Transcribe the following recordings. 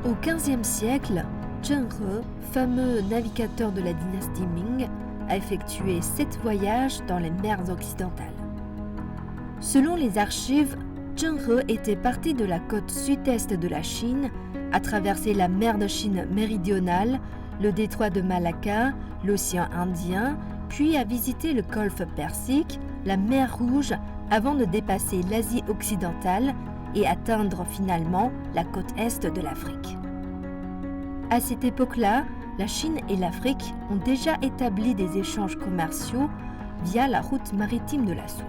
Au XVe siècle, Zheng He, fameux navigateur de la dynastie Ming, a effectué 7 voyages dans les mers occidentales. Selon les archives, Zheng He était parti de la côte sud-est de la Chine, a traversé la mer de Chine méridionale, le détroit de Malacca, l'océan Indien, puis a visité le golfe Persique, la mer Rouge, avant de dépasser l'Asie occidentale et atteindre finalement la côte est de l'Afrique. À cette époque-là, la Chine et l'Afrique ont déjà établi des échanges commerciaux via la route maritime de la soie.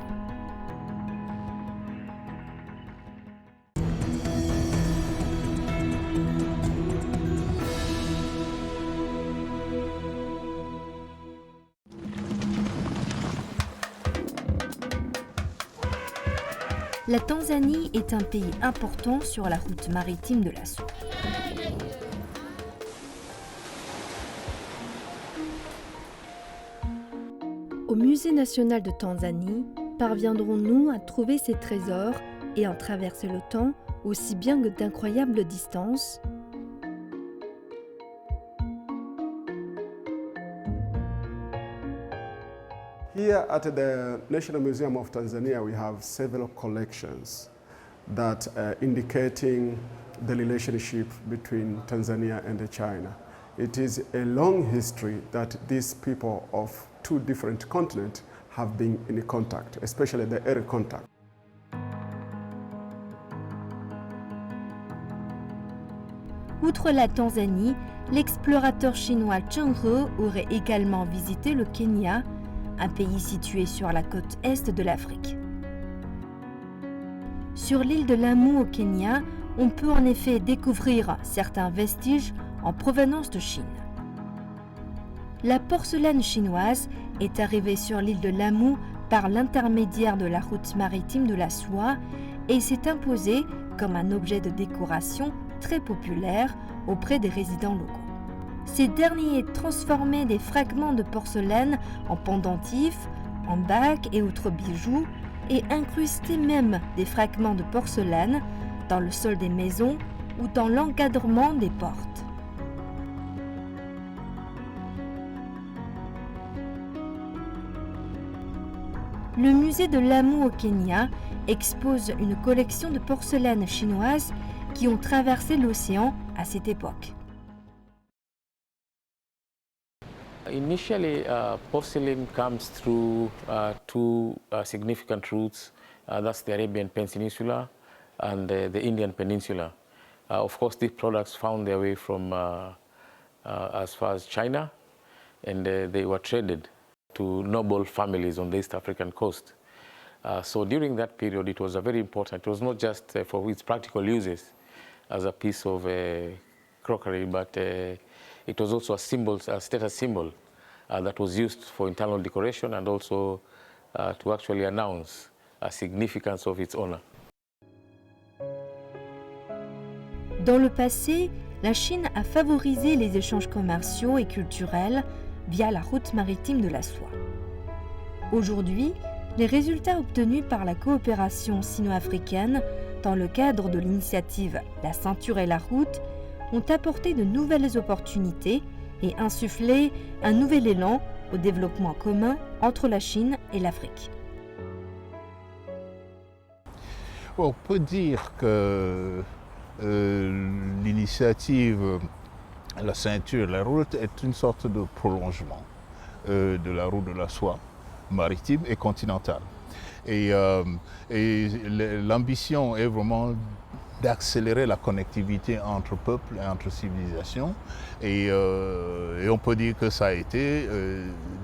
La Tanzanie est un pays important sur la route maritime de la soie. Au Musée national de Tanzanie, parviendrons-nous à trouver ces trésors et en traverser le temps aussi bien que d'incroyables distances ? Here at the National Museum of Tanzania, we have several collections that indicating the relationship between Tanzania and China. It is a long history that these people of 2 different continents have been in contact, especially the early contact. Outre la Tanzanie, l'explorateur chinois Zheng He aurait également visité le Kenya, un pays situé sur la côte est de l'Afrique. Sur l'île de Lamu au Kenya, on peut en effet découvrir certains vestiges en provenance de Chine. La porcelaine chinoise est arrivée sur l'île de Lamu par l'intermédiaire de la route maritime de la soie et s'est imposée comme un objet de décoration très populaire auprès des résidents locaux. Ces derniers transformaient des fragments de porcelaine en pendentifs, en bagues et autres bijoux et incrustaient même des fragments de porcelaine dans le sol des maisons ou dans l'encadrement des portes. Le musée de Lamu au Kenya expose une collection de porcelaines chinoises qui ont traversé l'océan à cette époque. Initially, porcelain comes through 2 significant routes. That's the Arabian Peninsula and the Indian Peninsula. Of course, these products found their way from as far as China, and they were traded to noble families on the East African coast. So during that period, it was very important. It was not just for its practical uses as a piece of crockery, but it was also a status symbol that was used for internal decoration and also to actually announce a significance of its honor. Dans le passé, la Chine a favorisé les échanges commerciaux et culturels via la route maritime de la soie. Aujourd'hui, les résultats obtenus par la coopération sino-africaine dans le cadre de l'initiative La ceinture et la route ont apporté de nouvelles opportunités et insufflé un nouvel élan au développement commun entre la Chine et l'Afrique. On peut dire que l'initiative La ceinture et la route est une sorte de prolongement de la route de la soie maritime et continentale. Et l'ambition est vraiment d'accélérer la connectivité entre peuples et entre civilisations. Et on peut dire que ça a été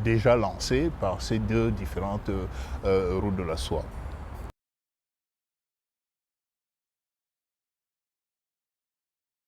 déjà lancé par ces 2 différentes routes de la soie.